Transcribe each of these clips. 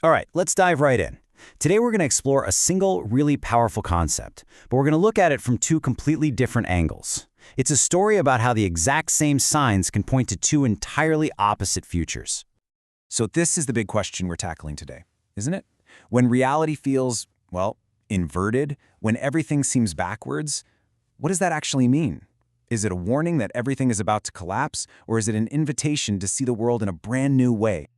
All right, let's dive right in. Today we're going to explore a single, really powerful concept, but we're going to look at it from two completely different angles. It's a story about how the exact same signs can point to two entirely opposite futures. So this is the big question we're tackling today, isn't it? When reality feels, well, inverted, when everything seems backwards, what does that actually mean? Is it a warning that everything is about to collapse, or is it an invitation to see the world in a brand new way?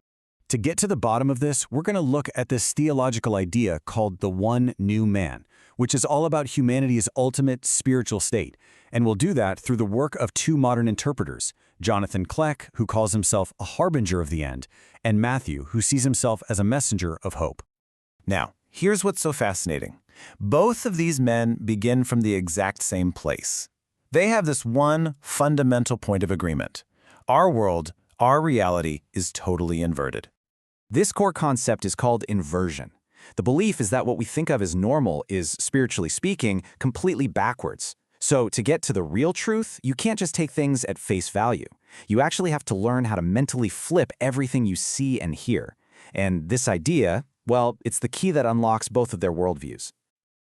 To get to the bottom of this, we're going to look at this theological idea called the one new man, which is all about humanity's ultimate spiritual state. And we'll do that through the work of two modern interpreters, Jonathan Kleck, who calls himself a harbinger of the end, and Matthew, who sees himself as a messenger of hope. Now, here's what's so fascinating. Both of these men begin from the exact same place. They have this one fundamental point of agreement. Our world, our reality, is totally inverted. This core concept is called inversion. The belief is that what we think of as normal is, spiritually speaking, completely backwards. So to get to the real truth, you can't just take things at face value. You actually have to learn how to mentally flip everything you see and hear. And this idea, well, it's the key that unlocks both of their worldviews.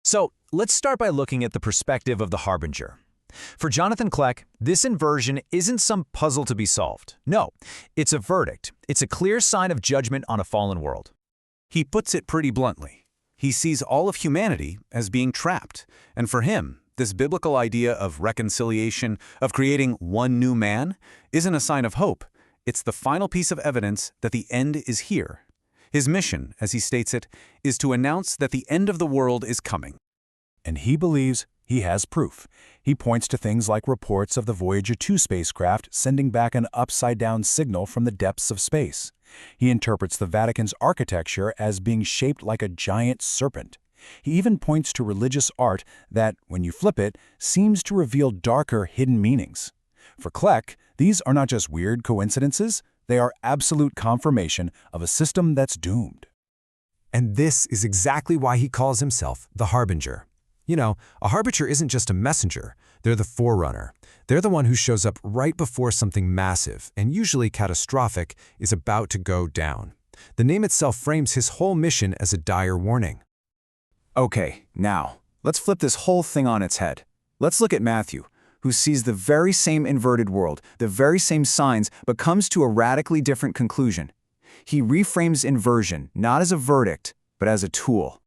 So let's start by looking at the perspective of the harbinger. For Jonathan Kleck, this inversion isn't some puzzle to be solved. No, it's a verdict. It's a clear sign of judgment on a fallen world. He puts it pretty bluntly. He sees all of humanity as being trapped. And for him, this biblical idea of reconciliation, of creating one new man, isn't a sign of hope. It's the final piece of evidence that the end is here. His mission, as he states it, is to announce that the end of the world is coming. And he believes he has proof. He points to things like reports of the Voyager 2 spacecraft sending back an upside-down signal from the depths of space. He interprets the Vatican's architecture as being shaped like a giant serpent. He even points to religious art that, when you flip it, seems to reveal darker hidden meanings. For Kleck, these are not just weird coincidences, they are absolute confirmation of a system that's doomed. And this is exactly why he calls himself the harbinger. You know, a harbinger isn't just a messenger, they're the forerunner. They're the one who shows up right before something massive, and usually catastrophic, is about to go down. The name itself frames his whole mission as a dire warning. Okay, now, let's flip this whole thing on its head. Let's look at Matthew, who sees the very same inverted world, the very same signs, but comes to a radically different conclusion. He reframes inversion not as a verdict, but as a tool.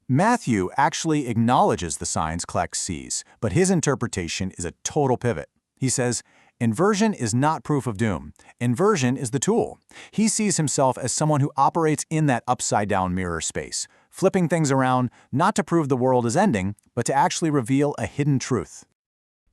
Matthew actually acknowledges the signs Kleck sees, but his interpretation is a total pivot. He says, inversion is not proof of doom. Inversion is the tool. He sees himself as someone who operates in that upside-down mirror space, flipping things around not to prove the world is ending, but to actually reveal a hidden truth.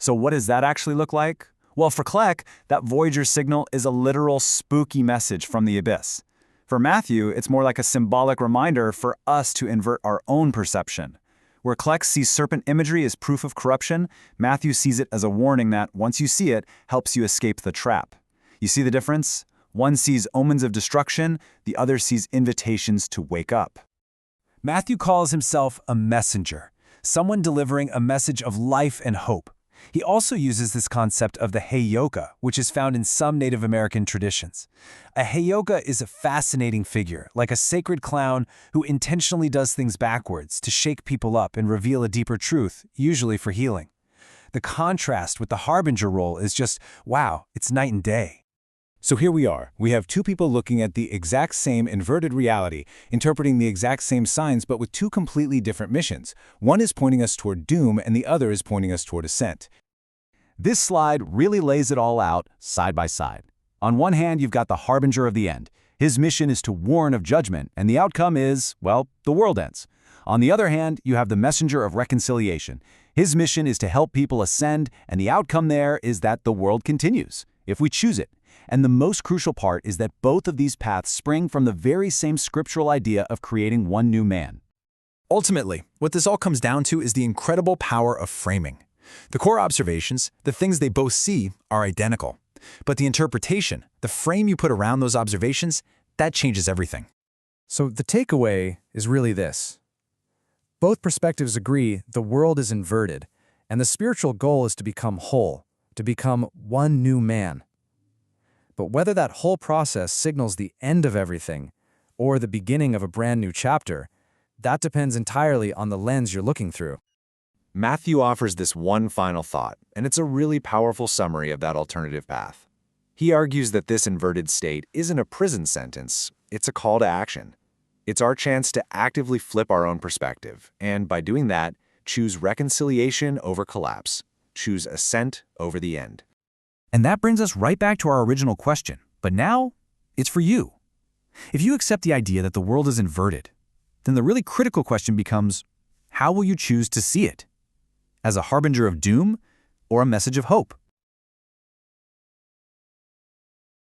So what does that actually look like? Well, for Kleck, that Voyager signal is a literal spooky message from the abyss. For Matthew, it's more like a symbolic reminder for us to invert our own perception. Where Kleck sees serpent imagery as proof of corruption, Matthew sees it as a warning that, once you see it, helps you escape the trap. You see the difference? One sees omens of destruction, the other sees invitations to wake up. Matthew calls himself a messenger, someone delivering a message of life and hope. He also uses this concept of the heyoka, which is found in some Native American traditions. A heyoka is a fascinating figure, like a sacred clown who intentionally does things backwards to shake people up and reveal a deeper truth, usually for healing. The contrast with the harbinger role is just, wow, it's night and day. So here we are. We have two people looking at the exact same inverted reality, interpreting the exact same signs, but with two completely different missions. One is pointing us toward doom, and the other is pointing us toward ascent. This slide really lays it all out side by side. On one hand, you've got the harbinger of the end. His mission is to warn of judgment, and the outcome is, well, the world ends. On the other hand, you have the messenger of reconciliation. His mission is to help people ascend, and the outcome there is that the world continues, if we choose it. And the most crucial part is that both of these paths spring from the very same scriptural idea of creating one new man. Ultimately, what this all comes down to is the incredible power of framing. The core observations, the things they both see, are identical. But the interpretation, the frame you put around those observations, that changes everything. So the takeaway is really this. Both perspectives agree the world is inverted, and the spiritual goal is to become whole, to become one new man. But whether that whole process signals the end of everything or the beginning of a brand new chapter, that depends entirely on the lens you're looking through. Matthew offers this one final thought, and it's a really powerful summary of that alternative path. He argues that this inverted state isn't a prison sentence, it's a call to action. It's our chance to actively flip our own perspective, and by doing that, choose reconciliation over collapse, choose ascent over the end. And that brings us right back to our original question, but now it's for you. If you accept the idea that the world is inverted, then the really critical question becomes, how will you choose to see it? As a harbinger of doom or a message of hope?